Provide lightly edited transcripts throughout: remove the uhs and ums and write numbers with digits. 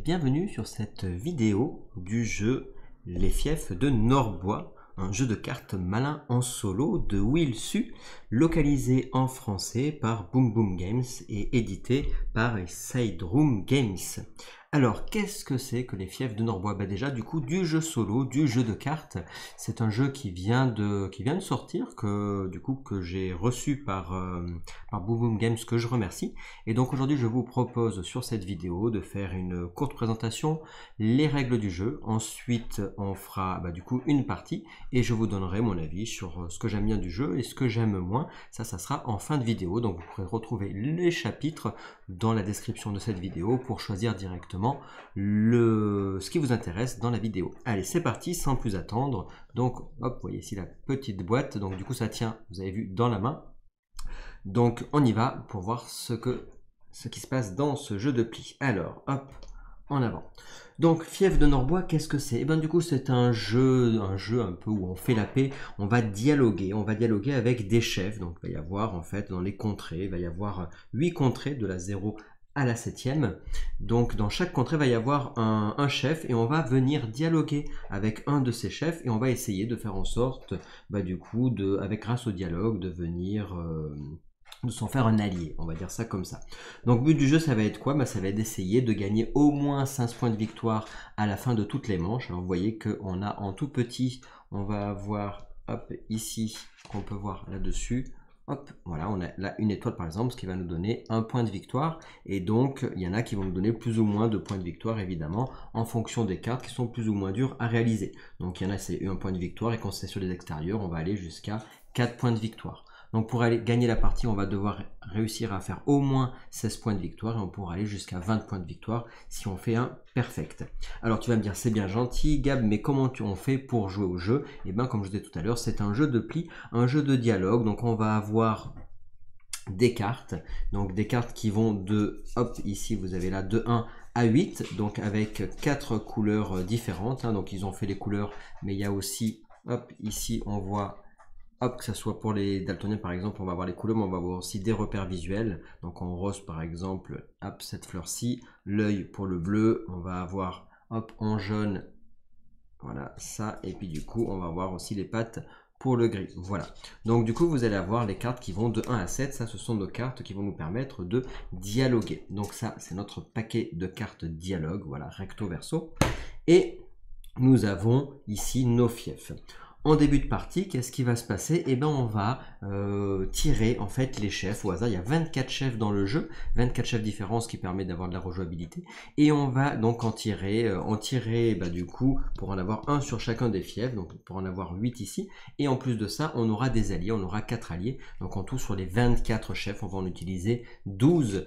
bienvenue sur cette vidéo du jeu Les Fiefs de Norbois, un jeu de cartes malin en solo de Will Su, localisé en français par Boom Boom Games et édité par Side Room Games. Alors, qu'est-ce que c'est que les Fiefs de Norbois? Déjà, du coup, du jeu solo, du jeu de cartes. C'est un jeu qui vient de sortir, que j'ai reçu par Boom Boom Games, que je remercie. Et donc aujourd'hui, je vous propose sur cette vidéo de faire une courte présentation, les règles du jeu. Ensuite, on fera une partie et je vous donnerai mon avis sur ce que j'aime bien du jeu et ce que j'aime moins. Ça sera en fin de vidéo. Donc vous pourrez retrouver les chapitres dans la description de cette vidéo pour choisir directement ce qui vous intéresse dans la vidéo. Allez, c'est parti, sans plus attendre. Donc, hop, vous voyez ici la petite boîte. Donc, du coup, ça tient, vous avez vu, dans la main. Donc, on y va pour voir ce qui se passe dans ce jeu de pli. Alors, hop, en avant. Donc, Fiefs de Norbois, qu'est-ce que c'est? Et bien, du coup, c'est un jeu un peu où on fait la paix. On va dialoguer avec des chefs. Donc, il va y avoir, en fait, dans les contrées, il va y avoir 8 contrées de la 0 à la 7e. Donc dans chaque contrée, il va y avoir un chef et on va venir dialoguer avec un de ces chefs et on va essayer de faire en sorte, grâce au dialogue, de venir de s'en faire un allié, on va dire ça comme ça. Donc but du jeu, ça va être quoi? Ça va être d'essayer de gagner au moins 15 points de victoire à la fin de toutes les manches. Alors vous voyez qu'on a en tout petit, on va avoir, hop, ici, qu'on peut voir là-dessus. Hop, voilà, on a là une étoile par exemple, ce qui va nous donner un point de victoire. Et donc, il y en a qui vont nous donner plus ou moins de points de victoire, évidemment, en fonction des cartes qui sont plus ou moins dures à réaliser. Donc, il y en a, c'est un point de victoire. Et quand c'est sur les extérieurs, on va aller jusqu'à 4 points de victoire. Donc, pour aller gagner la partie, on va devoir réussir à faire au moins 16 points de victoire. Et on pourra aller jusqu'à 20 points de victoire si on fait un perfect. Alors, tu vas me dire, c'est bien gentil, Gab, mais comment on fait pour jouer au jeu? Et bien, comme je disais tout à l'heure, c'est un jeu de pli, un jeu de dialogue. Donc, on va avoir des cartes. Donc, des cartes qui vont de, hop, ici, vous avez là, de 1 à 8. Donc, avec 4 couleurs différentes. Donc, ils ont fait les couleurs, mais il y a aussi, hop, ici, on voit... Hop, que ce soit pour les daltoniens par exemple, on va avoir les couleurs, mais on va avoir aussi des repères visuels. Donc en rose par exemple, hop, cette fleur-ci, l'œil pour le bleu, on va avoir, hop, en jaune, voilà, ça, et puis du coup, on va avoir aussi les pattes pour le gris, voilà. Donc du coup, vous allez avoir les cartes qui vont de 1 à 7, ça ce sont nos cartes qui vont nous permettre de dialoguer. Donc ça, c'est notre paquet de cartes dialogue, voilà, recto verso. Et nous avons ici nos fiefs. En début de partie, qu'est-ce qui va se passer? Eh bien, on va tirer en fait les chefs au hasard. Il y a 24 chefs dans le jeu, 24 chefs différents, ce qui permet d'avoir de la rejouabilité. Et on va donc en tirer du coup, pour en avoir un sur chacun des fiefs, donc pour en avoir 8 ici. Et en plus de ça, on aura des alliés, on aura 4 alliés. Donc en tout, sur les 24 chefs, on va en utiliser 12.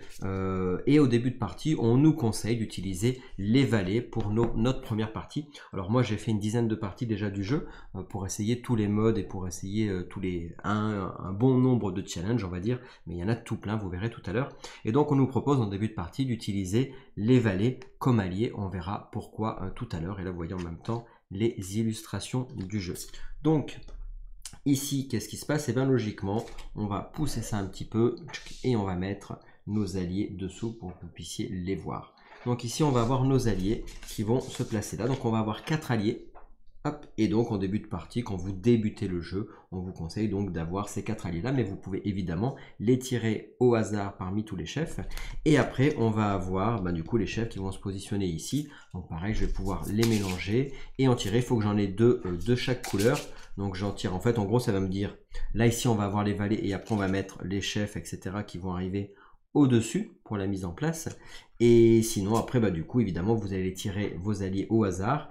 Et au début de partie, on nous conseille d'utiliser les valets pour notre première partie. Alors moi, j'ai fait une dizaine de parties déjà du jeu, pour essayer tous les modes et pour essayer un bon nombre de challenges, on va dire, mais il y en a tout plein, vous verrez tout à l'heure. Et donc on nous propose en début de partie d'utiliser les valets comme alliés, on verra pourquoi tout à l'heure. Et là vous voyez en même temps les illustrations du jeu. Donc ici, qu'est-ce qui se passe? Et bien logiquement, on va pousser ça un petit peu et on va mettre nos alliés dessous pour que vous puissiez les voir. Donc ici on va avoir nos alliés qui vont se placer là, donc on va avoir 4 alliés. Hop, et donc en début de partie, quand vous débutez le jeu, on vous conseille donc d'avoir ces 4 alliés là, mais vous pouvez évidemment les tirer au hasard parmi tous les chefs. Et après, on va avoir du coup les chefs qui vont se positionner ici. Donc pareil, je vais pouvoir les mélanger et en tirer. Il faut que j'en ai deux de chaque couleur. Donc j'en tire, en fait, en gros, ça va me dire, là ici, on va avoir les valets et après, on va mettre les chefs, etc. qui vont arriver au-dessus pour la mise en place. Et sinon, après, du coup, évidemment, vous allez tirer vos alliés au hasard.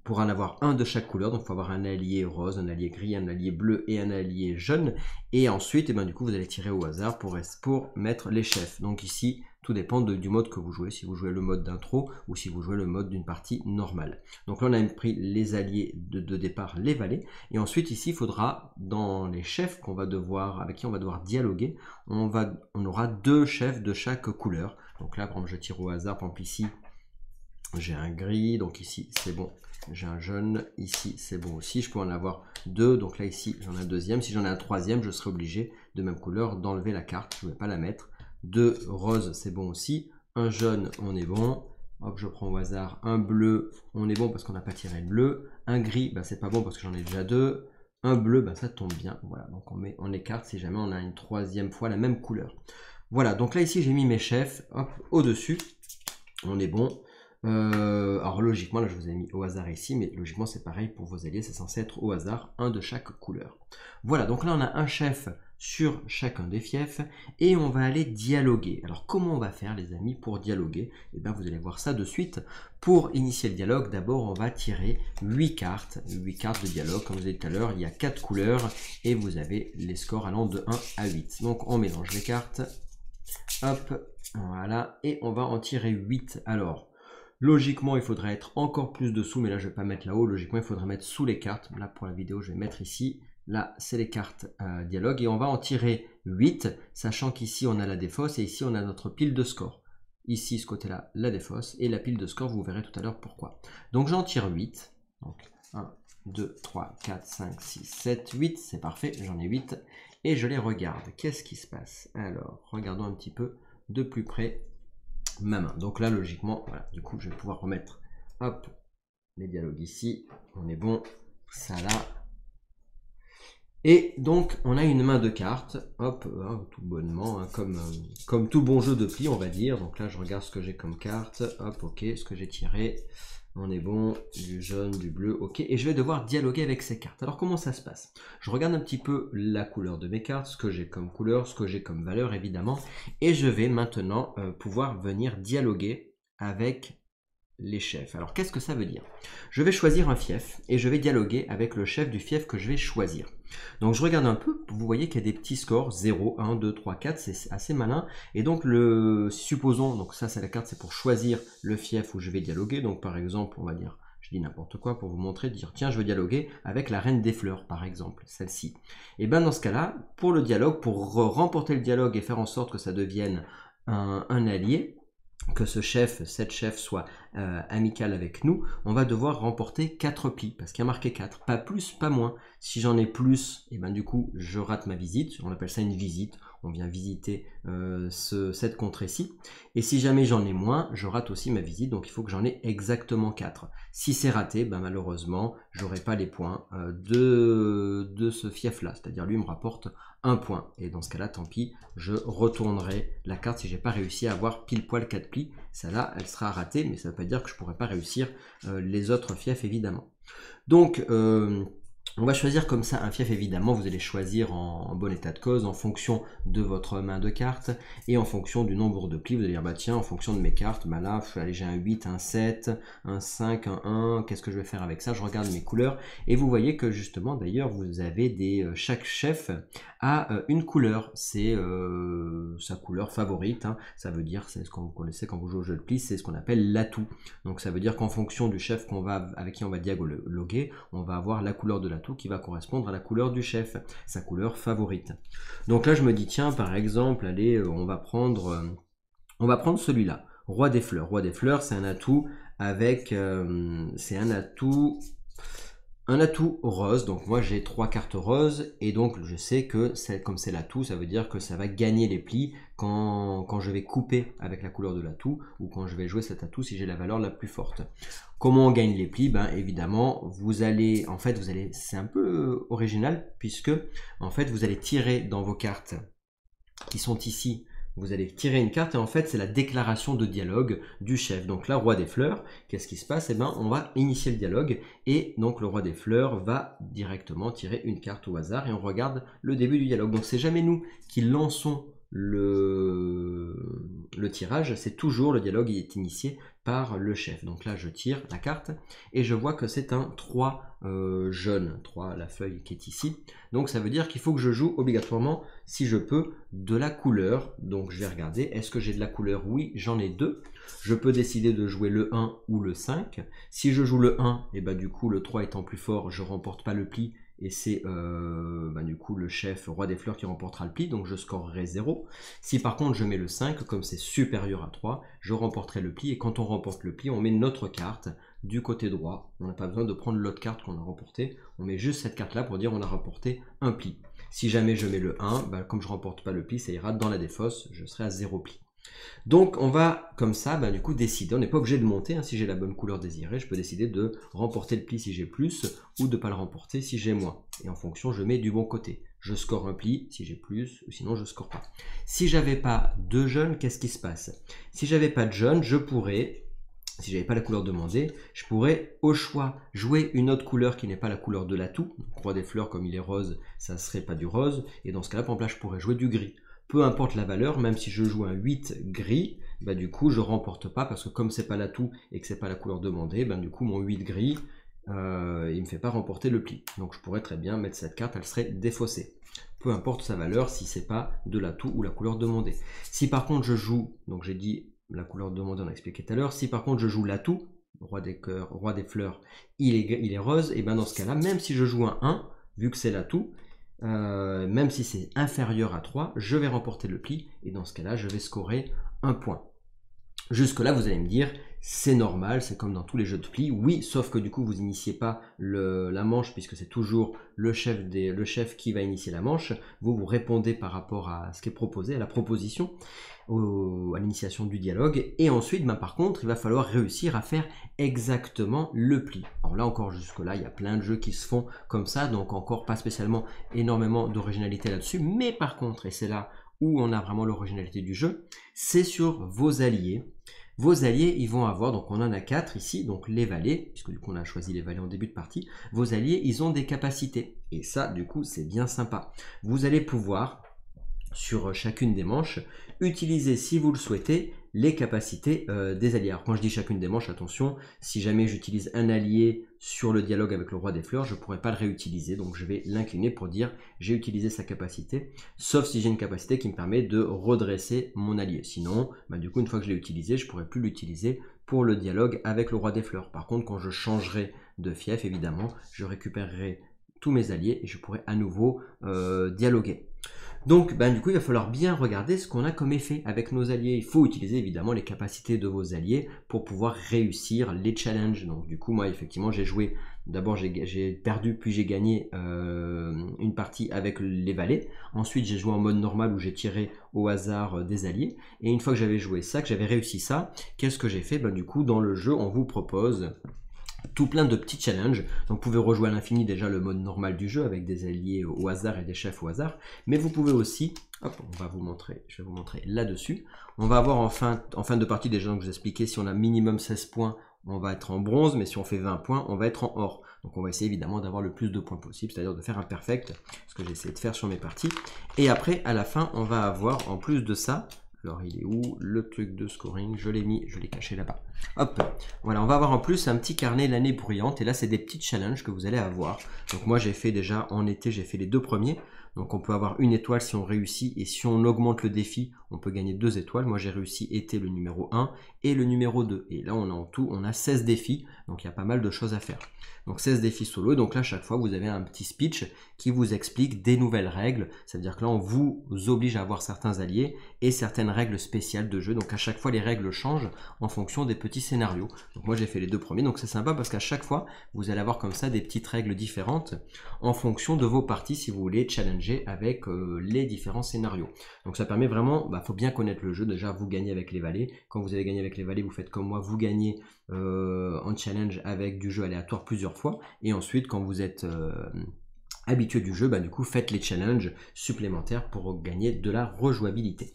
Pour en avoir un de chaque couleur, donc il faut avoir un allié rose, un allié gris, un allié bleu et un allié jaune. Et ensuite, du coup, vous allez tirer au hasard pour mettre les chefs. Donc ici, tout dépend du mode que vous jouez, si vous jouez le mode d'intro ou si vous jouez le mode d'une partie normale. Donc là, on a pris les alliés de départ, les valets. Et ensuite, ici, il faudra, dans les chefs avec qui on va devoir dialoguer, on aura 2 chefs de chaque couleur. Donc là, par exemple, je tire au hasard, par exemple ici, j'ai un gris, donc ici, c'est bon. J'ai un jaune, ici c'est bon aussi, je peux en avoir 2, donc là ici j'en ai un deuxième, si j'en ai un troisième je serai obligé de même couleur d'enlever la carte, je ne vais pas la mettre. 2 roses c'est bon aussi, un jaune on est bon, Hop, je prends au hasard un bleu, on est bon parce qu'on n'a pas tiré le bleu. Un gris, bah, c'est pas bon parce que j'en ai déjà deux. Un bleu, bah, ça tombe bien. Voilà, donc on écarte si jamais on a une troisième fois la même couleur. Voilà, donc là ici j'ai mis mes chefs, hop, au-dessus. On est bon. Alors logiquement, là je vous ai mis au hasard ici, mais logiquement c'est pareil pour vos alliés, c'est censé être au hasard un de chaque couleur. Voilà, donc là on a un chef sur chacun des fiefs et on va aller dialoguer. Alors comment on va faire les amis pour dialoguer? Eh bien vous allez voir ça de suite. Pour initier le dialogue, d'abord on va tirer 8 cartes de dialogue. Comme je vous ai dit tout à l'heure, il y a 4 couleurs et vous avez les scores allant de 1 à 8. Donc on mélange les cartes. Hop, voilà, et on va en tirer 8. Alors, logiquement, il faudrait être encore plus dessous, mais là, je ne vais pas mettre là-haut. Logiquement, il faudrait mettre sous les cartes. Là, pour la vidéo, je vais mettre ici. Là, c'est les cartes dialogue, et on va en tirer 8, sachant qu'ici, on a la défausse, et ici, on a notre pile de score. Ici, ce côté-là, la défausse, et la pile de score, vous verrez tout à l'heure pourquoi. Donc, j'en tire 8. Donc, 1, 2, 3, 4, 5, 6, 7, 8. C'est parfait, j'en ai 8. Et je les regarde. Qu'est-ce qui se passe? Alors, regardons un petit peu de plus près ma main. Donc là, logiquement, voilà, du coup, je vais pouvoir remettre, hop, les dialogues ici. On est bon, ça là. Et donc, on a une main de cartes, hop, tout bonnement, hein, comme tout bon jeu de pli, on va dire. Donc là, je regarde ce que j'ai comme carte, hop, ok, ce que j'ai tiré. On est bon, du jaune, du bleu, ok. Et je vais devoir dialoguer avec ces cartes. Alors comment ça se passe? Je regarde un petit peu la couleur de mes cartes, ce que j'ai comme couleur, ce que j'ai comme valeur évidemment. Et je vais maintenant pouvoir venir dialoguer avec les chefs. Alors qu'est-ce que ça veut dire? Je vais choisir un fief et je vais dialoguer avec le chef du fief que je vais choisir. Donc je regarde un peu, vous voyez qu'il y a des petits scores, 0, 1, 2, 3, 4, c'est assez malin. Et donc supposons, donc ça c'est la carte, c'est pour choisir le fief où je vais dialoguer. Donc par exemple, on va dire, je dis n'importe quoi pour vous montrer, dire tiens je veux dialoguer avec la reine des fleurs par exemple, celle-ci. Et bien dans ce cas-là, pour le dialogue, pour remporter le dialogue et faire en sorte que ça devienne un allié, que ce chef, cette chef soit amical avec nous, on va devoir remporter 4 plis, parce qu'il y a marqué 4, pas plus, pas moins. Si j'en ai plus, et ben du coup, je rate ma visite, on appelle ça une visite, on vient visiter cette contrée-ci. Et si jamais j'en ai moins, je rate aussi ma visite, donc il faut que j'en ai exactement 4. Si c'est raté, ben malheureusement, j'aurai pas les points de ce fief-là, c'est-à-dire lui me rapporte 1 point. Et dans ce cas-là, tant pis, je retournerai la carte si j'ai pas réussi à avoir pile poil 4 plis. Celle-là, elle sera ratée, mais ça ne veut pas dire que je pourrais pas réussir les autres fiefs, évidemment. Donc, on va choisir comme ça un fief, évidemment, vous allez choisir en bon état de cause, en fonction de votre main de cartes, et en fonction du nombre de plis, vous allez dire, bah tiens, en fonction de mes cartes, bah là, allez, j'ai un 8, un 7, un 5, un 1, qu'est-ce que je vais faire avec ça? Je regarde mes couleurs, et vous voyez que justement, d'ailleurs, vous avez chaque chef a une couleur, c'est sa couleur favorite, hein. Ça veut dire, c'est ce qu'on connaissait quand vous jouez au jeu de pli, c'est ce qu'on appelle l'atout. Donc ça veut dire qu'en fonction du chef avec qui on va dialoguer, on va avoir la couleur de l'atout qui va correspondre à la couleur du chef, sa couleur favorite. Donc là je me dis tiens par exemple, allez on va prendre celui-là, Roi des fleurs. Roi des fleurs c'est un atout avec un atout rose, donc moi j'ai 3 cartes roses et donc je sais que comme c'est l'atout, ça veut dire que ça va gagner les plis quand je vais couper avec la couleur de l'atout ou quand je vais jouer cet atout si j'ai la valeur la plus forte. Comment on gagne les plis? Ben évidemment, c'est un peu original puisque en fait vous allez tirer dans vos cartes qui sont ici. Vous allez tirer une carte et en fait c'est la déclaration de dialogue du chef. Donc là, Roi des fleurs, qu'est-ce qui se passe? Eh ben on va initier le dialogue et donc le Roi des fleurs va directement tirer une carte au hasard et on regarde le début du dialogue. Donc c'est jamais nous qui lançons le tirage, c'est toujours le dialogue qui est initié par le chef. Donc là je tire la carte et je vois que c'est un 3 jaune, 3 la feuille qui est ici. Donc ça veut dire qu'il faut que je joue obligatoirement, si je peux, de la couleur. Donc je vais regarder, est-ce que j'ai de la couleur? Oui, j'en ai 2. Je peux décider de jouer le 1 ou le 5. Si je joue le 1, et bah du coup le 3 étant plus fort, je remporte pas le pli. Et c'est du coup le chef Roi des fleurs qui remportera le pli, donc je scorerai 0. Si par contre je mets le 5, comme c'est supérieur à 3, je remporterai le pli. Et quand on remporte le pli, on met notre carte du côté droit. On n'a pas besoin de prendre l'autre carte qu'on a remportée. On met juste cette carte là pour dire on a remporté un pli. Si jamais je mets le 1, bah, comme je ne remporte pas le pli, ça ira dans la défausse, je serai à 0 pli. Donc on va comme ça du coup décider, on n'est pas obligé de monter, hein, si j'ai la bonne couleur désirée, je peux décider de remporter le pli si j'ai plus ou de ne pas le remporter si j'ai moins. Et en fonction je mets du bon côté. Je score un pli si j'ai plus ou sinon je score pas. Si j'avais pas de jaune, qu'est-ce qui se passe? Si j'avais pas de jaune, je pourrais, si j'avais pas la couleur demandée, je pourrais au choix jouer une autre couleur qui n'est pas la couleur de l'atout. Roi des fleurs comme il est rose, ça serait pas du rose. Et dans ce cas-là, par exemple là, je pourrais jouer du gris. Peu importe la valeur, même si je joue un 8 gris, du coup je remporte pas parce que comme c'est pas l'atout et que c'est pas la couleur demandée, du coup mon 8 gris, il me fait pas remporter le pli. Donc je pourrais très bien mettre cette carte, elle serait défaussée. Peu importe sa valeur si c'est pas de l'atout ou la couleur demandée. Si par contre je joue, donc j'ai dit la couleur demandée, on a expliqué tout à l'heure, si par contre je joue l'atout, roi des cœurs, roi des fleurs, il est rose, et dans ce cas-là, même si je joue un 1, vu que c'est l'atout, même si c'est inférieur à 3, je vais remporter le pli et dans ce cas-là, je vais scorer un point. Jusque là, vous allez me dire, c'est normal, c'est comme dans tous les jeux de pli. Oui, sauf que du coup, vous n'initiez pas la manche puisque c'est toujours le chef qui va initier la manche. Vous répondez par rapport à ce qui est proposé, à la proposition, à l'initiation du dialogue. Et ensuite, par contre, il va falloir réussir à faire exactement le pli. Alors là encore, jusque-là, il y a plein de jeux qui se font comme ça, donc encore pas spécialement énormément d'originalité là-dessus. Mais par contre, et c'est là où on a vraiment l'originalité du jeu, c'est sur vos alliés. Vos alliés, ils vont avoir, donc on en a 4 ici, donc les valets, puisque du coup on a choisi les valets en début de partie. Vos alliés, ils ont des capacités. Et ça, du coup, c'est bien sympa. Vous allez pouvoir, sur chacune des manches, utiliser, si vous le souhaitez, les capacités des alliés. Alors quand je dis chacune des manches, attention, si jamais j'utilise un allié sur le dialogue avec le roi des fleurs, je ne pourrai pas le réutiliser, donc je vais l'incliner pour dire j'ai utilisé sa capacité, sauf si j'ai une capacité qui me permet de redresser mon allié. Sinon, du coup, une fois que je l'ai utilisé, je ne pourrai plus l'utiliser pour le dialogue avec le roi des fleurs. Par contre, quand je changerai de fief, évidemment, je récupérerai tous mes alliés et je pourrai à nouveau dialoguer. Donc, du coup, il va falloir bien regarder ce qu'on a comme effet avec nos alliés. Il faut utiliser évidemment les capacités de vos alliés pour pouvoir réussir les challenges. Donc, du coup, moi, effectivement, j'ai joué. D'abord, j'ai perdu, puis j'ai gagné une partie avec les valets. Ensuite, j'ai joué en mode normal où j'ai tiré au hasard des alliés. Et une fois que j'avais joué ça, que j'avais réussi ça, qu'est-ce que j'ai fait? Du coup, dans le jeu, on vous propose tout plein de petits challenges. Donc vous pouvez rejouer à l'infini déjà le mode normal du jeu avec des alliés au hasard et des chefs au hasard. Mais vous pouvez aussi, hop, je vais vous montrer là-dessus. On va avoir en fin de partie déjà, donc je vous expliquais, si on a minimum 16 points, on va être en bronze, mais si on fait 20 points, on va être en or. Donc on va essayer évidemment d'avoir le plus de points possible, c'est-à-dire de faire un perfect, ce que j'ai essayé de faire sur mes parties. Et après, à la fin, on va avoir en plus de ça, alors il est où le truc de scoring? Je l'ai mis, je l'ai caché là-bas. Hop, voilà, on va avoir en plus un petit carnet l'année bruyante. Et là, c'est des petits challenges que vous allez avoir. Donc moi, j'ai fait déjà en été, j'ai fait les 2 premiers. Donc on peut avoir 1 étoile si on réussit. Et si on augmente le défi, on peut gagner 2 étoiles. Moi, j'ai réussi été le numéro 1 et le numéro 2. Et là, on a en tout, on a 16 défis. Donc il y a pas mal de choses à faire. Donc 16 défis solo. Donc là, chaque fois, vous avez un petit speech qui vous explique des nouvelles règles. Ça veut dire que là, on vous oblige à avoir certains alliés et certaines règles spéciales de jeu. Donc à chaque fois, les règles changent en fonction des petits scénarios. Donc moi, j'ai fait les 2 premiers. Donc c'est sympa parce qu'à chaque fois, vous allez avoir comme ça des petites règles différentes en fonction de vos parties si vous voulez challenger avec les différents scénarios. Donc ça permet vraiment, faut bien connaître le jeu. Déjà, vous gagnez avec les valets. Quand vous avez gagné avec les valets, vous faites comme moi, vous gagnez en challenge avec du jeu aléatoire plusieurs fois. Et ensuite, quand vous êtes habitué du jeu, du coup, faites les challenges supplémentaires pour gagner de la rejouabilité.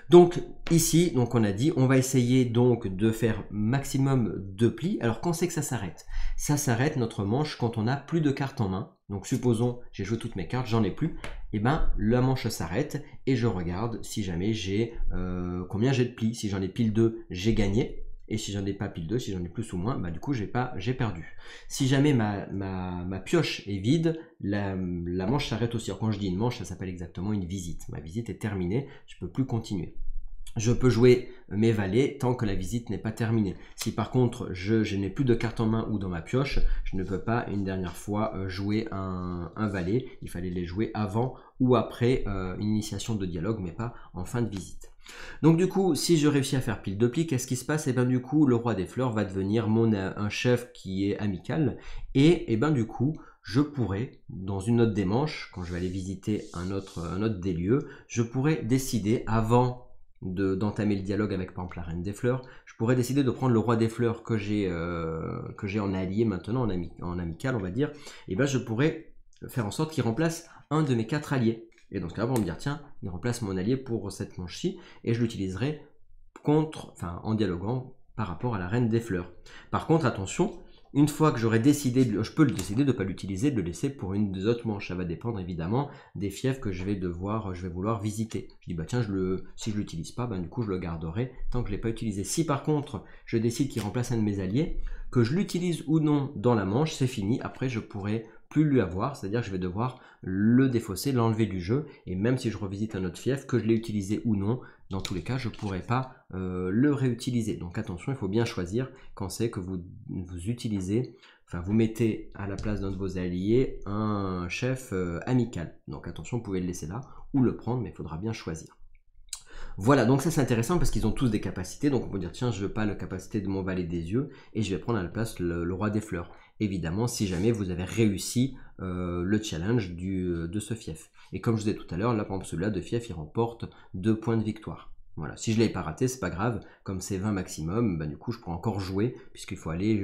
Donc ici, donc on a dit, on va essayer donc de faire maximum de plis. Alors quand c'est que ça s'arrête? Ça s'arrête notre manche quand on a plus de cartes en main. Donc supposons, j'ai joué toutes mes cartes, j'en ai plus. Et la manche s'arrête et je regarde si jamais j'ai combien j'ai de plis. Si j'en ai pile 2, j'ai gagné. Et si j'en ai pas pile 2, si j'en ai plus ou moins, du coup j'ai perdu. Si jamais ma pioche est vide, la manche s'arrête aussi. Alors quand je dis une manche, ça s'appelle exactement une visite. Ma visite est terminée, je ne peux plus continuer. Je peux jouer mes valets tant que la visite n'est pas terminée. Si par contre je n'ai plus de cartes en main ou dans ma pioche, je ne peux pas une dernière fois jouer un valet. Il fallait les jouer avant ou après une initiation de dialogue, mais pas en fin de visite. Donc du coup, si je réussis à faire pile de plis, qu'est-ce qui se passe? Et du coup, le roi des fleurs va devenir un chef qui est amical. Et du coup, je pourrais, dans une autre des manches, quand je vais aller visiter un autre des lieux, je pourrais décider avant d'entamer le dialogue avec par exemple la reine des fleurs. Je pourrais décider de prendre le roi des fleurs que j'ai en allié maintenant, en amical on va dire, et ben je pourrais faire en sorte qu'il remplace un de mes 4 alliés. Et donc là, on va me dire, tiens, il remplace mon allié pour cette manche-ci, et je l'utiliserai en dialoguant par rapport à la reine des fleurs. Par contre, attention, une fois que j'aurai décidé, je peux le décider de ne pas l'utiliser, de le laisser pour une des autres manches. Ça va dépendre évidemment des fiefs que je vais vouloir visiter. Je dis, bah tiens, si je ne l'utilise pas, du coup je le garderai tant que je ne l'ai pas utilisé. Si par contre, je décide qu'il remplace un de mes alliés, que je l'utilise ou non dans la manche, c'est fini. Après, je pourrai plus lui avoir, c'est-à-dire que je vais devoir le défausser, l'enlever du jeu, et même si je revisite un autre fief, que je l'ai utilisé ou non, dans tous les cas, je ne pourrai pas le réutiliser. Donc attention, il faut bien choisir quand c'est que vous utilisez, vous mettez à la place d'un de vos alliés un chef amical. Donc attention, vous pouvez le laisser là ou le prendre, mais il faudra bien choisir. Voilà, donc ça c'est intéressant parce qu'ils ont tous des capacités, donc on peut dire tiens je veux pas la capacité de mon valet des yeux et je vais prendre à la place le roi des fleurs. Évidemment si jamais vous avez réussi le challenge de ce fief. Et comme je vous disais tout à l'heure, là par exemple celui-là de fief il remporte 2 points de victoire. Voilà, si je ne l'ai pas raté, c'est pas grave, comme c'est 20 maximum, du coup je pourrais encore jouer, puisqu'il faut aller,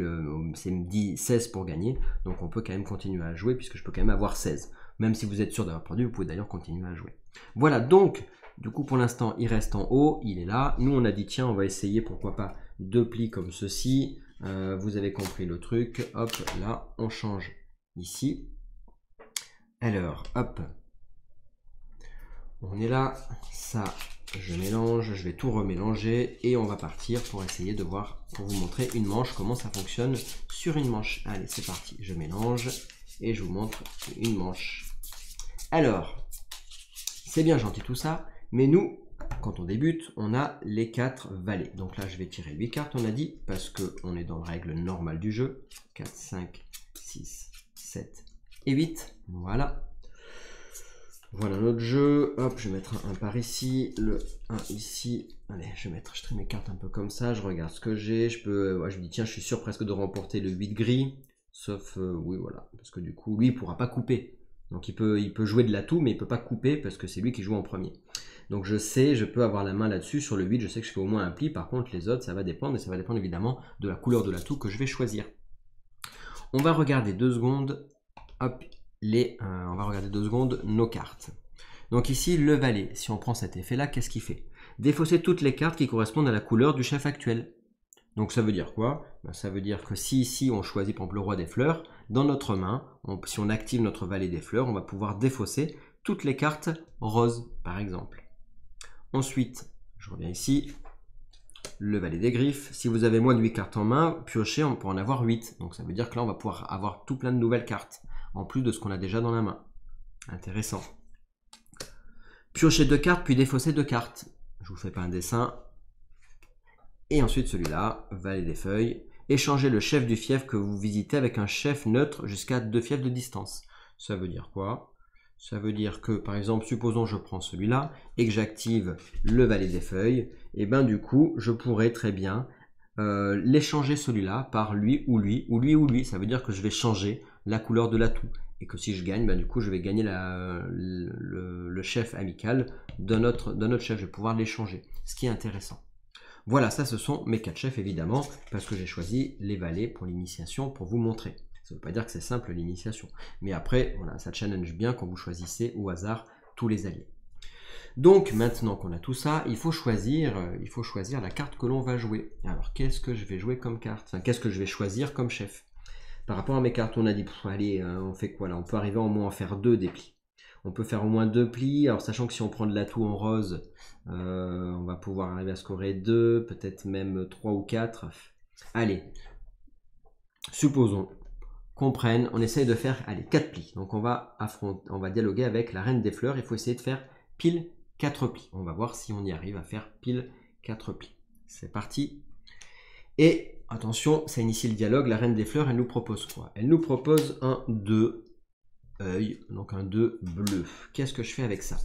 c'est me dit 16 pour gagner, donc on peut quand même continuer à jouer, puisque je peux quand même avoir 16. Même si vous êtes sûr d'avoir perdu, vous pouvez d'ailleurs continuer à jouer. Voilà, donc du coup, pour l'instant, il reste en haut, il est là. Nous, on a dit, tiens, on va essayer, pourquoi pas, 2 plis comme ceci. Vous avez compris le truc. Hop, là, on change ici. Alors, hop. On est là. Ça, je mélange. Je vais tout remélanger. Et on va partir pour essayer de voir, pour vous montrer une manche, comment ça fonctionne sur une manche. Allez, c'est parti. Je mélange et je vous montre une manche. Alors, c'est bien gentil tout ça. Mais nous, quand on débute, on a les 4 valets. Donc là, je vais tirer 8 cartes, on a dit, parce qu'on est dans la règle normale du jeu. 4, 5, 6, 7 et 8. Voilà. Voilà notre jeu. Hop, je vais mettre un par ici, le 1 ici. Allez, je trie mes cartes un peu comme ça. Je regarde ce que j'ai. Je me dis, tiens, je suis sûr presque de remporter le 8 gris. Sauf, oui, voilà. Parce que du coup, lui, il ne pourra pas couper. Donc il peut jouer de l'atout, mais il ne peut pas couper parce que c'est lui qui joue en premier. Donc je peux avoir la main là-dessus. Sur le 8, je sais que je fais au moins un pli. Par contre, les autres, ça va dépendre. Et ça va dépendre évidemment de la couleur de l'atout que je vais choisir. On va regarder 2 secondes. Hop, on va regarder 2 secondes nos cartes. Donc ici, le valet, si on prend cet effet-là, qu'est-ce qu'il fait? Défausser toutes les cartes qui correspondent à la couleur du chef actuel. Donc ça veut dire quoi? Ça veut dire que si ici on choisit par exemple le roi des fleurs, dans notre main, si on active notre valet des fleurs, on va pouvoir défausser toutes les cartes roses, par exemple. Ensuite, je reviens ici, le valet des griffes. Si vous avez moins de 8 cartes en main, piochez, on peut en avoir 8. Donc ça veut dire que là, on va pouvoir avoir tout plein de nouvelles cartes, en plus de ce qu'on a déjà dans la main. Intéressant. Piocher 2 cartes, puis défausser 2 cartes. Je vous fais pas un dessin. Et ensuite celui-là, valet des feuilles. Échanger le chef du fief que vous visitez avec un chef neutre jusqu'à 2 fiefs de distance. Ça veut dire quoi? Ça veut dire que, par exemple, supposons je prends celui-là et que j'active le valet des feuilles. Et bien du coup, je pourrais très bien l'échanger celui-là par lui ou lui, ou lui ou lui. Ça veut dire que je vais changer la couleur de l'atout. Et que si je gagne, du coup, je vais gagner le chef amical d'un autre chef. Je vais pouvoir l'échanger. Ce qui est intéressant. Voilà, ça ce sont mes 4 chefs évidemment, parce que j'ai choisi les valets pour l'initiation pour vous montrer. Ça ne veut pas dire que c'est simple l'initiation. Mais après, voilà, ça challenge bien quand vous choisissez au hasard tous les alliés. Donc maintenant qu'on a tout ça, il faut choisir la carte que l'on va jouer. Alors qu'est-ce que je vais jouer comme carte? Enfin, qu'est-ce que je vais choisir comme chef? Par rapport à mes cartes, on a dit, allez, on fait quoi là? On peut arriver au moins à faire 2 des plis. On peut faire au moins 2 plis, alors sachant que si on prend de l'atout en rose, on va pouvoir arriver à scorer 2, peut-être même 3 ou 4. Allez, supposons qu'on prenne, on essaye de faire, allez, 4 plis. Donc on va dialoguer avec la reine des fleurs, il faut essayer de faire pile 4 plis. On va voir si on y arrive à faire pile 4 plis. C'est parti. Et attention, ça initie le dialogue, la reine des fleurs, elle nous propose quoi? Elle nous propose un 2 œil, donc un 2 bleu. Qu'est-ce que je fais avec ça?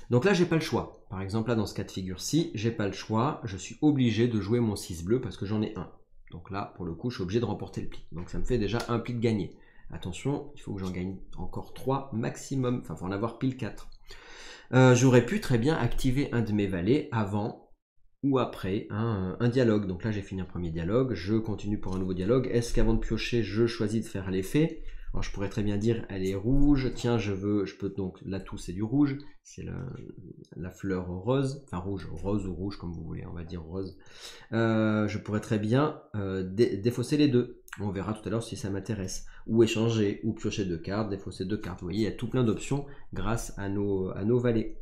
Donc là, j'ai pas le choix. Par exemple, là, dans ce cas de figure-ci, j'ai pas le choix. Je suis obligé de jouer mon 6 bleu parce que j'en ai un. Donc là, pour le coup, je suis obligé de remporter le pli. Donc ça me fait déjà un pli de gagné. Attention, il faut que j'en gagne encore 3 maximum. Enfin, il faut en avoir pile 4. J'aurais pu très bien activer un de mes valets avant ou après un dialogue. Donc là j'ai fini un premier dialogue, je continue pour un nouveau dialogue. Est-ce qu'avant de piocher, je choisis de faire l'effet? Alors je pourrais très bien dire elle est rouge, tiens je peux donc l'atout c'est du rouge, c'est la fleur rose, enfin rouge, rose ou rouge comme vous voulez, on va dire rose. Je pourrais très bien défausser les deux, on verra tout à l'heure si ça m'intéresse, ou échanger, ou piocher 2 cartes, défausser 2 cartes, vous voyez il y a tout plein d'options grâce à nos valets.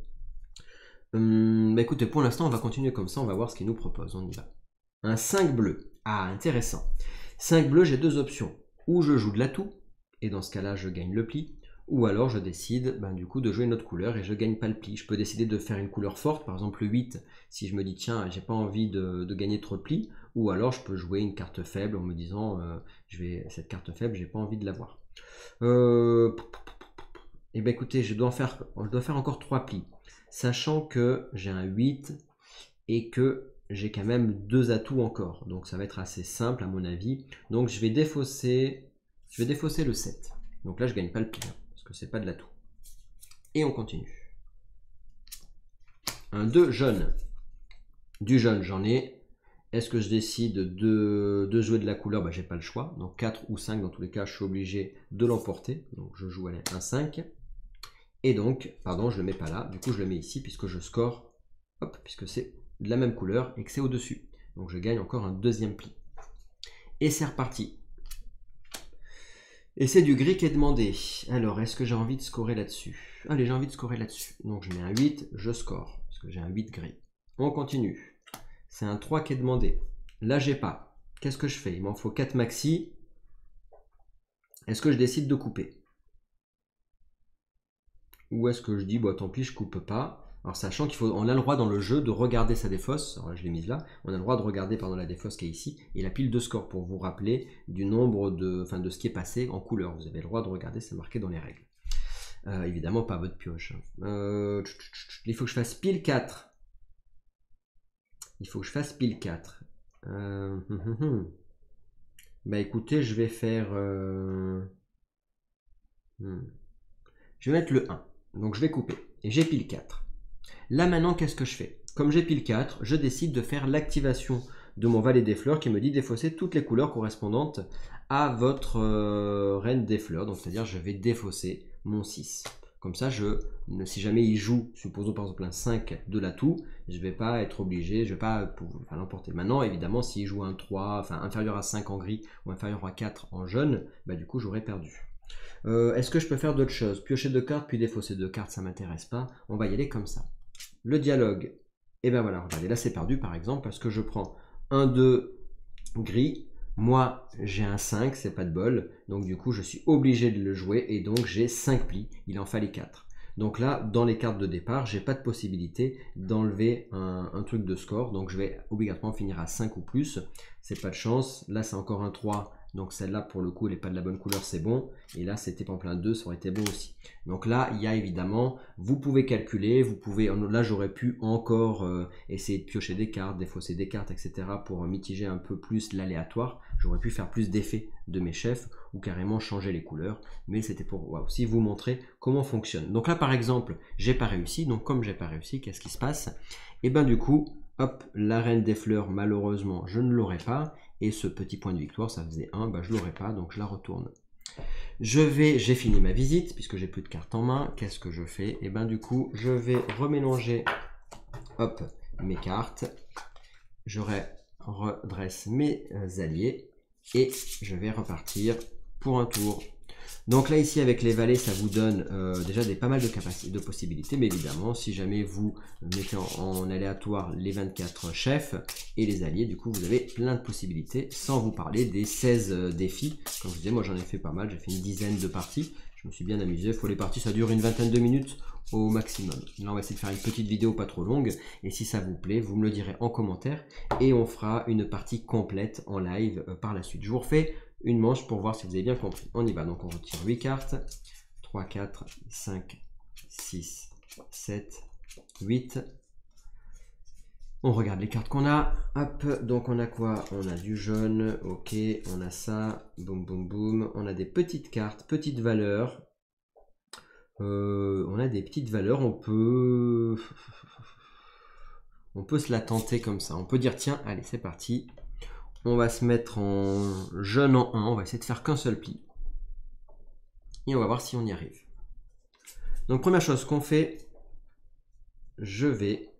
Bah écoutez, pour l'instant, on va continuer comme ça, on va voir ce qu'il nous propose, on y va. Un 5 bleu. Ah, intéressant. 5 bleu, j'ai deux options. Ou je joue de l'atout, et dans ce cas-là, je gagne le pli, ou alors je décide du coup de jouer une autre couleur et je gagne pas le pli. Je peux décider de faire une couleur forte, par exemple le 8, si je me dis tiens, j'ai pas envie de gagner trop de pli, ou alors je peux jouer une carte faible en me disant cette carte faible, j'ai pas envie de l'avoir. Et ben écoutez, je dois faire encore 3 plis. Sachant que j'ai un 8 et que j'ai quand même 2 atouts encore. Donc ça va être assez simple à mon avis. Donc je vais défausser le 7. Donc là je gagne pas le pli, parce que c'est pas de l'atout. Et on continue. Un 2 jaune. Du jaune j'en ai. Est-ce que je décide de jouer de la couleur? Bah, j'ai pas le choix. Donc 4 ou 5 dans tous les cas, je suis obligé de l'emporter. Donc je joue un 5. Et donc, pardon, je ne le mets pas là, du coup je le mets ici puisque je score, hop, puisque c'est de la même couleur et que c'est au-dessus. Donc je gagne encore un deuxième pli. Et c'est reparti. Et c'est du gris qui est demandé. Alors, est-ce que j'ai envie de scorer là-dessus? Allez, j'ai envie de scorer là-dessus. Donc je mets un 8, je score, parce que j'ai un 8 gris. On continue. C'est un 3 qui est demandé. Là, j'ai pas. Qu'est-ce que je fais? Il m'en faut 4 maxi. Est-ce que je décide de couper? Ou est-ce que je dis, bah tant pis, je coupe pas. Alors sachant on a le droit dans le jeu de regarder sa défausse, alors là, je l'ai mise là, on a le droit de regarder la défausse qui est ici, et la pile de score pour vous rappeler du nombre de ce qui est passé en couleur. Vous avez le droit de regarder, c'est marqué dans les règles. Évidemment pas votre pioche. Il faut que je fasse pile 4. Il faut que je fasse pile 4. Bah écoutez, je vais faire... Je vais mettre le 1. Donc je vais couper. Et j'ai pile 4. Là maintenant, qu'est-ce que je fais? Comme j'ai pile 4, je décide de faire l'activation de mon valet des fleurs qui me dit défausser toutes les couleurs correspondantes à votre reine des fleurs. Donc c'est-à-dire je vais défausser mon 6. Comme ça, si jamais il joue, supposons par exemple un 5 de l'atout, je ne vais pas être obligé, je ne vais pas l'emporter. Maintenant, évidemment, s'il joue un 3, enfin inférieur à 5 en gris ou inférieur à 4 en jaune, bah, du coup j'aurais perdu. Est-ce que je peux faire d'autres choses? Piocher 2 cartes puis défausser 2 cartes, ça m'intéresse pas. On va y aller comme ça. Le dialogue, et ben voilà, regardez, là c'est perdu par exemple parce que je prends un 2 gris. Moi j'ai un 5, c'est pas de bol. Donc du coup je suis obligé de le jouer et donc j'ai 5 plis. Il en fallait 4. Donc là, dans les cartes de départ, j'ai pas de possibilité d'enlever un truc de score. Donc je vais obligatoirement finir à 5 ou plus. C'est pas de chance. Là c'est encore un 3. Donc celle-là, pour le coup, elle n'est pas de la bonne couleur, c'est bon. Et là, c'était en plein 2, ça aurait été bon aussi. Donc là, il y a évidemment, vous pouvez calculer, là j'aurais pu encore essayer de piocher des cartes, défausser des cartes, etc. pour mitiger un peu plus l'aléatoire. J'aurais pu faire plus d'effets de mes chefs ou carrément changer les couleurs. Mais c'était pour aussi vous montrer comment fonctionne. Donc là, par exemple, j'ai pas réussi. Donc comme j'ai pas réussi, qu'est-ce qui se passe? Et bien du coup, hop, la reine des fleurs, malheureusement, je ne l'aurai pas. Et ce petit point de victoire, ça faisait 1, bah, je ne l'aurai pas, donc je la retourne. J'ai fini ma visite, puisque j'ai plus de cartes en main. Qu'est-ce que je fais? Et bien du coup, je vais remélanger hop, mes cartes. Je redresse mes alliés. Et je vais repartir pour un tour. Donc là ici avec les valets ça vous donne déjà pas mal de possibilités, mais évidemment si jamais vous mettez en aléatoire les 24 chefs et les alliés, du coup vous avez plein de possibilités, sans vous parler des 16 défis. Comme je vous disais, moi j'en ai fait pas mal, j'ai fait une dizaine de parties, je me suis bien amusé. Les parties ça dure une vingtaine de minutes au maximum. Là on va essayer de faire une petite vidéo pas trop longue, et si ça vous plaît vous me le direz en commentaire et on fera une partie complète en live par la suite. Je vous refais une manche pour voir si vous avez bien compris. On y va, donc on retire 8 cartes. 3, 4, 5, 6, 7, 8. On regarde les cartes qu'on a. Hop, donc on a quoi? On a du jaune, ok, on a ça, boum boum boum. On a des petites cartes, petites valeurs. On a des petites valeurs, on peut se la tenter comme ça. On peut dire tiens, allez c'est parti. On va se mettre en jeune en 1, on va essayer de faire qu'un seul pli. Et on va voir si on y arrive. Donc première chose qu'on fait, je vais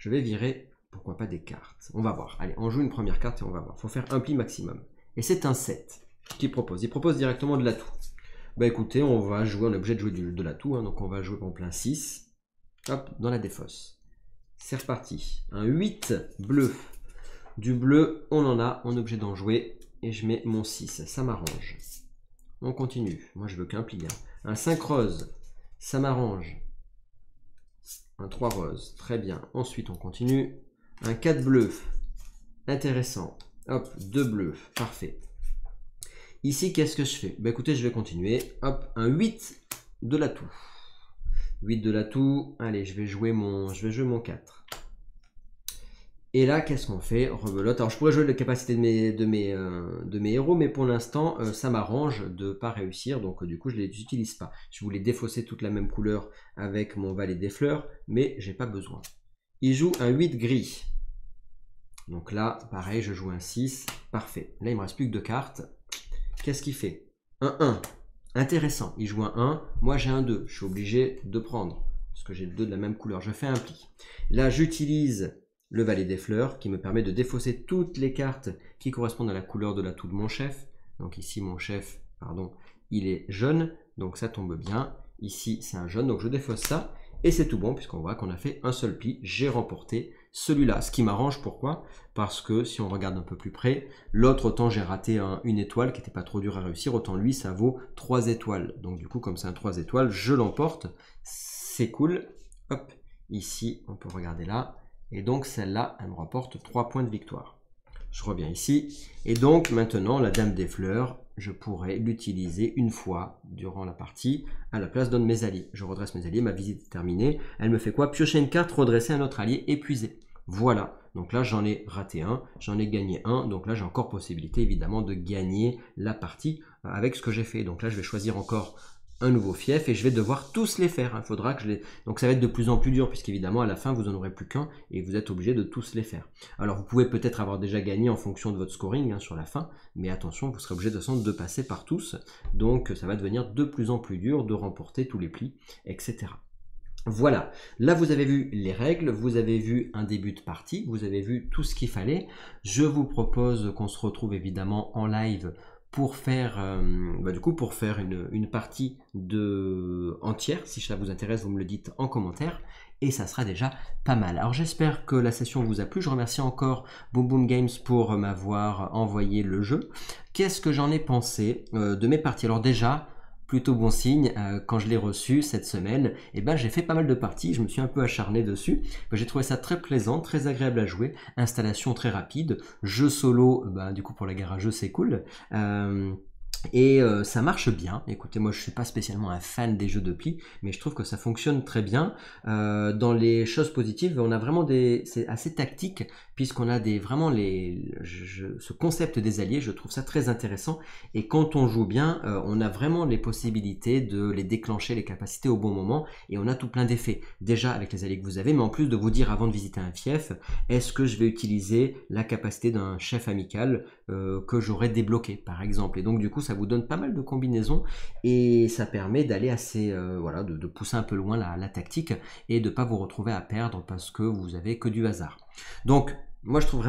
virer, pourquoi pas des cartes. On va voir. Allez, on joue une première carte et on va voir. Il faut faire un pli maximum. Et c'est un 7 qu'il propose. Il propose directement de l'atout. Bah écoutez, on va jouer, on est obligé de jouer de l'atout. Hein, donc on va jouer en plein 6. Hop, dans la défausse. C'est reparti. Un 8 bleu. Du bleu, on en a. On est obligé d'en jouer. Et je mets mon 6. Ça m'arrange. On continue. Moi, je veux qu'un pli. Hein. Un 5 rose. Ça m'arrange. Un 3 rose. Très bien. Ensuite, on continue. Un 4 bleu. Intéressant. Hop, 2 bleus. Parfait. Ici, qu'est-ce que je fais? Bah, écoutez, je vais continuer. Hop, un 8 de l'atout. 8 de l'atout. Allez, je vais jouer mon 4. Et là, qu'est-ce qu'on fait? Rebelote. Alors, je pourrais jouer la capacité de mes héros, mais pour l'instant, ça m'arrange de ne pas réussir. Donc, du coup, je ne les utilise pas. Je voulais défausser toute la même couleur avec mon valet des fleurs, mais j'ai pas besoin. Il joue un 8 gris. Donc là, pareil, je joue un 6. Parfait. Là, il me reste plus que 2 cartes. Qu'est-ce qu'il fait? Un 1. Intéressant. Il joue un 1. Moi, j'ai un 2. Je suis obligé de prendre, parce que j'ai le 2 de la même couleur. Je fais un pli. Là, j'utilise le valet des fleurs qui me permet de défausser toutes les cartes qui correspondent à la couleur de l'atout de mon chef. Donc ici, mon chef, pardon, il est jaune. Donc ça tombe bien. Ici, c'est un jaune. Donc je défausse ça. Et c'est tout bon, puisqu'on voit qu'on a fait un seul pli. J'ai remporté celui-là. Ce qui m'arrange, pourquoi? Parce que si on regarde un peu plus près, l'autre, autant j'ai raté une étoile qui n'était pas trop dur à réussir, autant lui, ça vaut 3 étoiles. Donc du coup, comme c'est un 3 étoiles, je l'emporte. C'est cool. Hop, ici, on peut regarder là. Et donc celle-là, elle me rapporte 3 points de victoire. Je reviens ici. Et donc maintenant, la dame des fleurs, je pourrais l'utiliser une fois durant la partie à la place d'un de mes alliés. Je redresse mes alliés, ma visite est terminée. Elle me fait quoi? Piocher une carte, redresser un autre allié, épuisé. Voilà. Donc là, j'en ai raté un, j'en ai gagné un. Donc là, j'ai encore possibilité évidemment de gagner la partie avec ce que j'ai fait. Donc là, je vais choisir encore un nouveau fief et je vais devoir tous les faire. Il faudra que je les... Donc ça va être de plus en plus dur puisqu'évidemment à la fin vous n'en aurez plus qu'un et vous êtes obligé de tous les faire. Alors vous pouvez peut-être avoir déjà gagné en fonction de votre scoring sur la fin, mais attention, vous serez obligé de passer par tous. Donc ça va devenir de plus en plus dur de remporter tous les plis, etc. Voilà, là vous avez vu les règles, vous avez vu un début de partie, vous avez vu tout ce qu'il fallait. Je vous propose qu'on se retrouve évidemment en live pour faire, une partie entière. Si ça vous intéresse, vous me le dites en commentaire et ça sera déjà pas mal. Alors j'espère que la session vous a plu. Je remercie encore Boom Boom Games pour m'avoir envoyé le jeu. Qu'est-ce que j'en ai pensé de mes parties? Alors déjà, plutôt bon signe, quand je l'ai reçu cette semaine, j'ai fait pas mal de parties, je me suis un peu acharné dessus, j'ai trouvé ça très plaisant, très agréable à jouer, installation très rapide, jeu solo, du coup pour la guerre à jeu c'est cool, et ça marche bien. Écoutez, moi je suis pas spécialement un fan des jeux de pli, mais je trouve que ça fonctionne très bien. Dans les choses positives, on a vraiment c'est assez tactique puisqu'on a ce concept des alliés. Je trouve ça très intéressant et quand on joue bien, on a vraiment les possibilités de les déclencher, les capacités au bon moment et on a tout plein d'effets. Déjà avec les alliés que vous avez, mais en plus de vous dire avant de visiter un fief, est-ce que je vais utiliser la capacité d'un chef amical que j'aurais débloqué par exemple, et donc du coup ça vous donne pas mal de combinaisons et ça permet d'aller assez de pousser un peu loin la tactique et de pas vous retrouver à perdre parce que vous avez que du hasard. Donc moi je trouve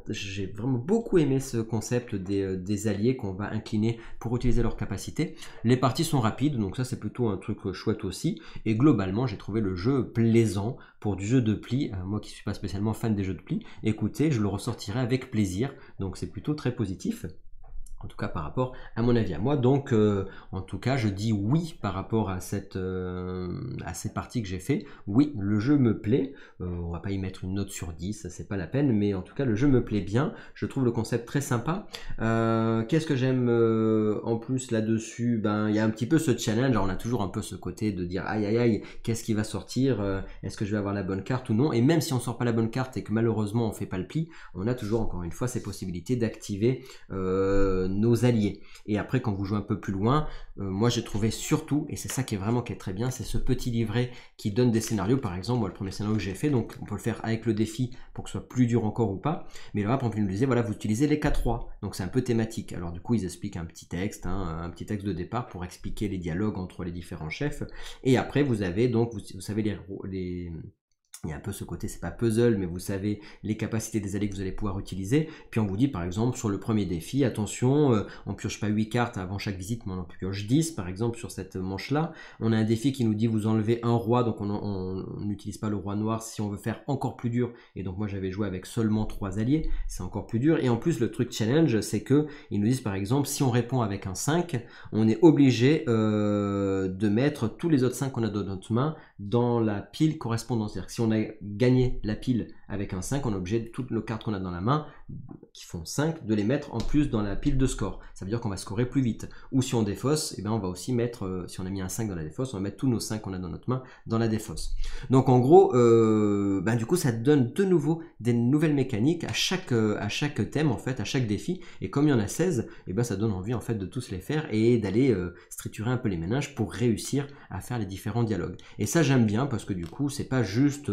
j'ai vraiment beaucoup aimé ce concept des alliés qu'on va incliner pour utiliser leurs capacités. Les parties sont rapides, donc ça c'est plutôt un truc chouette aussi, et globalement j'ai trouvé le jeu plaisant pour du jeu de pli. Moi qui suis pas spécialement fan des jeux de pli, écoutez, je le ressortirai avec plaisir, donc c'est plutôt très positif. En tout cas par rapport à mon avis à moi. Donc en tout cas je dis oui par rapport à ces parties que j'ai fait. Oui, le jeu me plaît. On va pas y mettre une note sur 10, c'est pas la peine, mais en tout cas le jeu me plaît bien. Je trouve le concept très sympa. Qu'est-ce que j'aime en plus là-dessus, ben il y a un petit peu ce challenge. On a toujours un peu ce côté de dire aïe aïe aïe, qu'est-ce qui va sortir, est-ce que je vais avoir la bonne carte ou non. Et même si on sort pas la bonne carte et que malheureusement on fait pas le pli, on a toujours encore une fois ces possibilités d'activer nos alliés. Et après quand vous jouez un peu plus loin, moi j'ai trouvé surtout, et c'est ça qui est très bien, c'est ce petit livret qui donne des scénarios. Par exemple, moi le premier scénario que j'ai fait, donc on peut le faire avec le défi pour que ce soit plus dur encore ou pas, mais là, on nous disait, voilà, vous utilisez les K3, donc c'est un peu thématique. Alors du coup, ils expliquent un petit texte, un petit texte de départ pour expliquer les dialogues entre les différents chefs, et après, vous avez donc, vous savez, il y a un peu ce côté, c'est pas puzzle, mais vous savez les capacités des alliés que vous allez pouvoir utiliser. Puis on vous dit par exemple sur le premier défi, attention, on pioche pas 8 cartes avant chaque visite, mais on en pioche 10 par exemple sur cette manche-là. On a un défi qui nous dit vous enlevez un roi, donc on n'utilise pas le roi noir si on veut faire encore plus dur. Et donc moi j'avais joué avec seulement 3 alliés, c'est encore plus dur. Et en plus le truc challenge, c'est que ils nous disent par exemple si on répond avec un 5, on est obligé de mettre tous les autres 5 qu'on a dans notre main dans la pile correspondante. C'est-à-dire que si on a gagné la pile avec un 5, on est obligé de toutes nos cartes qu'on a dans la main, qui font 5, de les mettre en plus dans la pile de score. Ça veut dire qu'on va scorer plus vite. Ou si on défausse, eh ben on va aussi mettre, si on a mis un 5 dans la défausse, on va mettre tous nos 5 qu'on a dans notre main dans la défausse. Donc en gros, du coup ça donne de nouveau des nouvelles mécaniques à chaque thème, en fait, à chaque défi. Et comme il y en a 16, eh ben ça donne envie en fait de tous les faire et d'aller striturer un peu les méninges pour réussir à faire les différents dialogues. Et ça j'aime bien parce que du coup c'est pas juste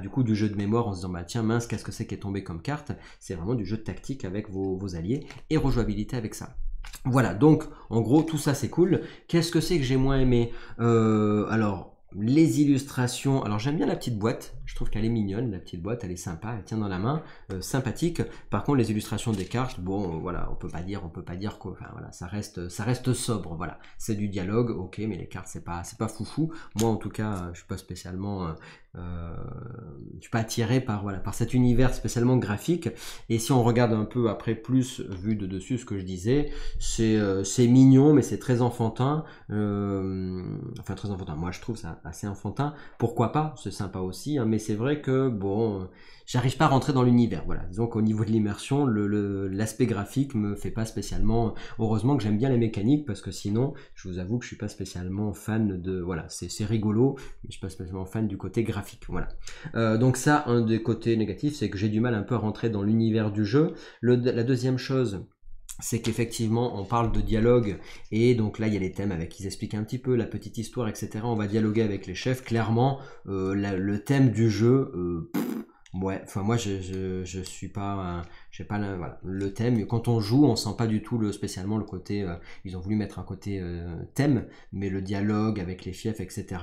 du coup du jeu de mémoire en se disant tiens mince qu'est-ce que c'est qui est tombé comme carte, c'est vraiment du jeu de tactique avec vos alliés et rejouabilité avec ça. Voilà, donc en gros tout ça c'est cool. Qu'est-ce que c'est que j'ai moins aimé? Alors les illustrations, alors j'aime bien la petite boîte, je trouve qu'elle est mignonne, la petite boîte, elle est sympa, elle tient dans la main, sympathique. Par contre les illustrations des cartes, bon voilà, on peut pas dire quoi, enfin voilà, ça reste sobre, voilà, c'est du dialogue, ok, mais les cartes c'est pas foufou. Moi en tout cas, je suis pas spécialement je suis pas attiré par cet univers spécialement graphique. Et si on regarde un peu après plus vu de dessus ce que je disais, c'est mignon mais c'est très enfantin, enfin très enfantin, moi je trouve ça assez enfantin, pourquoi pas, c'est sympa aussi, hein, mais c'est vrai que bon, j'arrive pas à rentrer dans l'univers, voilà, disons qu'au niveau de l'immersion, l'aspect graphique me fait pas spécialement. Heureusement que j'aime bien les mécaniques parce que sinon je vous avoue que je suis pas spécialement fan de, voilà, c'est rigolo mais je suis pas spécialement fan du côté graphique, voilà. Donc ça, un des côtés négatifs, c'est que j'ai du mal un peu à rentrer dans l'univers du jeu. La deuxième chose, c'est qu'effectivement on parle de dialogue et donc là il y a les thèmes avec, ils expliquent un petit peu la petite histoire, etc. On va dialoguer avec les chefs, clairement le thème du jeu, ouais, enfin moi je suis pas, j'ai pas voilà, le thème. Quand on joue, on sent pas du tout spécialement le côté. Ils ont voulu mettre un côté thème, mais le dialogue avec les fiefs, etc.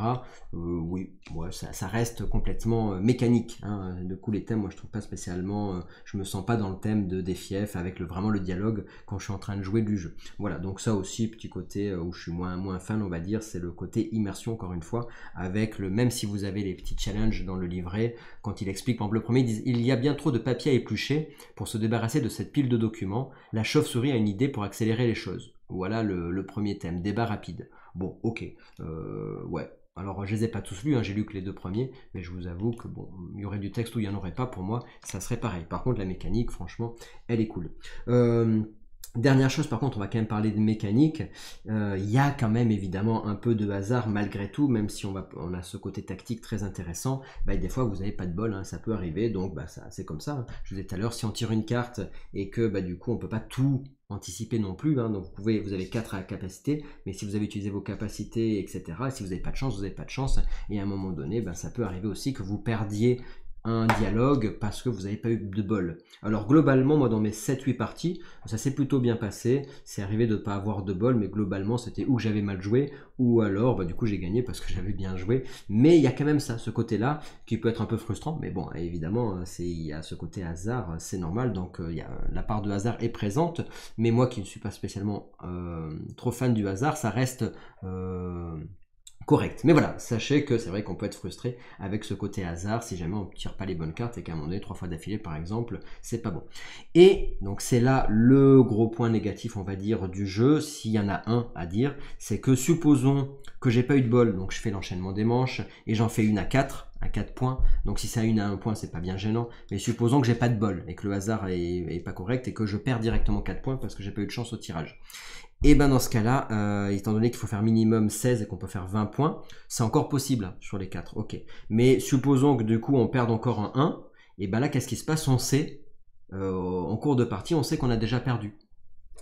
Oui, ouais, ça reste complètement mécanique. Hein. Du coup, les thèmes, moi je trouve pas spécialement. Je me sens pas dans le thème des fiefs avec vraiment le dialogue quand je suis en train de jouer du jeu. Voilà, donc ça aussi petit côté où je suis moins fan, on va dire, c'est le côté immersion encore une fois avec même si vous avez les petits challenges dans le livret, quand il explique, par exemple, le premier, il dit, il y a bien trop de papier à éplucher pour se débarrasser de cette pile de documents. La chauve-souris a une idée pour accélérer les choses. Voilà le premier thème, débat rapide. Bon, ok, ouais. Alors, je les ai pas tous lus, hein, j'ai lu que les 2 premiers, mais je vous avoue que bon, il y aurait du texte où il y en aurait pas, pour moi, ça serait pareil. Par contre, la mécanique, franchement, elle est cool. Dernière chose, par contre, on va quand même parler de mécanique. Il y a quand même évidemment un peu de hasard malgré tout, même si on a ce côté tactique très intéressant. Des fois, vous n'avez pas de bol, hein, ça peut arriver, donc c'est comme ça. Hein. Je vous disais tout à l'heure, si on tire une carte et que du coup, on peut pas tout anticiper non plus, hein, donc vous avez 4 à capacité, mais si vous avez utilisé vos capacités, etc., si vous n'avez pas de chance, vous n'avez pas de chance, et à un moment donné, ça peut arriver aussi que vous perdiez un dialogue parce que vous n'avez pas eu de bol. Alors globalement, moi dans mes 7-8 parties, ça s'est plutôt bien passé, c'est arrivé de ne pas avoir de bol, mais globalement c'était ou que j'avais mal joué, ou alors du coup j'ai gagné parce que j'avais bien joué, mais il y a quand même ça, ce côté-là, qui peut être un peu frustrant, mais bon, évidemment, il y a ce côté hasard, c'est normal, donc la part de hasard est présente, mais moi qui ne suis pas spécialement trop fan du hasard, ça reste correct. Mais voilà, sachez que c'est vrai qu'on peut être frustré avec ce côté hasard si jamais on ne tire pas les bonnes cartes et qu'à un moment donné, 3 fois d'affilée par exemple, c'est pas bon. Et donc c'est là le gros point négatif, on va dire, du jeu, s'il y en a un à dire, c'est que supposons que j'ai pas eu de bol, donc je fais l'enchaînement des manches et j'en fais une à 4 points, donc si c'est à une à 1 point, c'est pas bien gênant, mais supposons que j'ai pas de bol et que le hasard est pas correct et que je perds directement 4 points parce que j'ai pas eu de chance au tirage. Et ben dans ce cas-là, étant donné qu'il faut faire minimum 16 et qu'on peut faire 20 points, c'est encore possible hein, sur les 4, ok. Mais supposons que du coup on perde encore un 1, et ben là qu'est-ce qui se passe? On sait, en cours de partie, on sait qu'on a déjà perdu.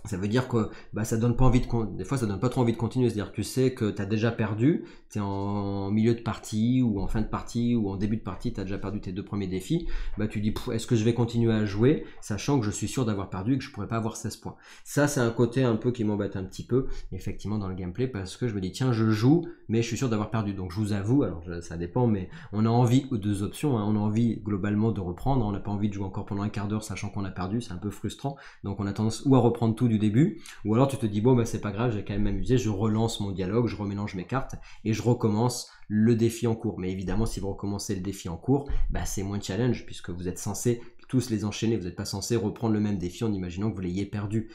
Ça veut dire que bah, ça donne pas envie de des fois ça donne pas trop envie de continuer, c'est-à-dire que tu sais que tu as déjà perdu, tu es en milieu de partie ou en fin de partie ou en début de partie, tu as déjà perdu tes 2 premiers défis, bah tu dis est-ce que je vais continuer à jouer sachant que je suis sûr d'avoir perdu et que je pourrais pas avoir 16 points. Ça c'est un côté un peu qui m'embête un petit peu effectivement dans le gameplay parce que je me dis tiens je joue mais je suis sûr d'avoir perdu. Donc je vous avoue, alors ça dépend mais on a envie aux 2 options, hein. On a envie globalement de reprendre, on n'a pas envie de jouer encore pendant un quart d'heure sachant qu'on a perdu, c'est un peu frustrant. Donc on a tendance ou à reprendre tout du début, ou alors tu te dis bon bah c'est pas grave, j'ai quand même amusé, je relance mon dialogue, je remélange mes cartes et je recommence le défi en cours. Mais évidemment si vous recommencez le défi en cours, bah c'est moins challenge puisque vous êtes censé tous les enchaîner, vous n'êtes pas censé reprendre le même défi en imaginant que vous l'ayez perdu.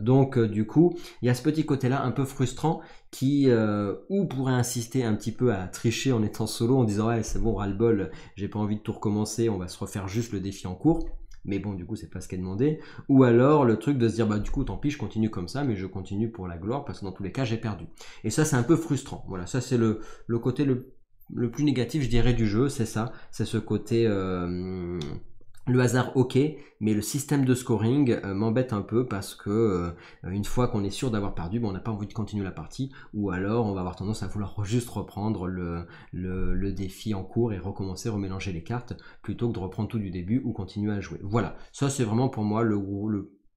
Donc du coup, il y a ce petit côté-là un peu frustrant qui ou pourrait insister un petit peu à tricher en étant solo en disant ouais c'est bon ras-le-bol, j'ai pas envie de tout recommencer, on va se refaire juste le défi en cours. Mais bon, du coup, c'est pas ce qui est demandé. Ou alors, le truc de se dire, bah, du coup, tant pis, je continue comme ça, mais je continue pour la gloire, parce que dans tous les cas, j'ai perdu. Et ça, c'est un peu frustrant. Voilà, ça, c'est le côté le plus négatif, je dirais, du jeu, c'est ça. C'est ce côté, le hasard, ok, mais le système de scoring m'embête un peu parce que une fois qu'on est sûr d'avoir perdu, on n'a pas envie de continuer la partie, ou alors on va avoir tendance à vouloir juste reprendre le défi en cours et recommencer, remélanger les cartes, plutôt que de reprendre tout du début ou continuer à jouer. Voilà, ça c'est vraiment pour moi le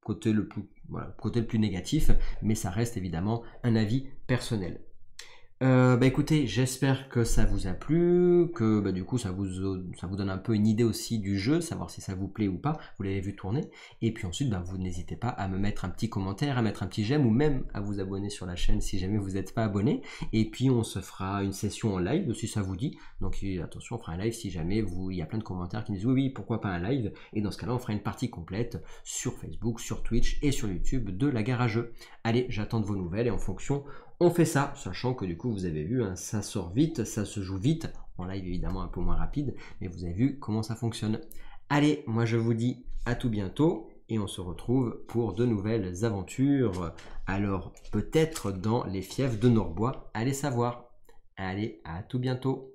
côté le plus négatif, mais ça reste évidemment un avis personnel. Bah écoutez, j'espère que ça vous a plu, que bah, du coup ça vous donne un peu une idée aussi du jeu, savoir si ça vous plaît ou pas, vous l'avez vu tourner, et puis ensuite bah, vous n'hésitez pas à me mettre un petit commentaire, à mettre un petit j'aime ou même à vous abonner sur la chaîne si jamais vous n'êtes pas abonné, et puis on se fera une session en live si ça vous dit, donc attention on fera un live si jamais il y a plein de commentaires qui me disent oui pourquoi pas un live, et dans ce cas là on fera une partie complète sur Facebook, sur Twitch et sur YouTube de la gare à jeux. Allez, j'attends de vos nouvelles et en fonction on fait ça, sachant que du coup vous avez vu, hein, ça sort vite, ça se joue vite, en live évidemment un peu moins rapide, mais vous avez vu comment ça fonctionne. Allez, moi je vous dis à tout bientôt, et on se retrouve pour de nouvelles aventures, alors peut-être dans les fiefs de Norbois, allez savoir. Allez, à tout bientôt.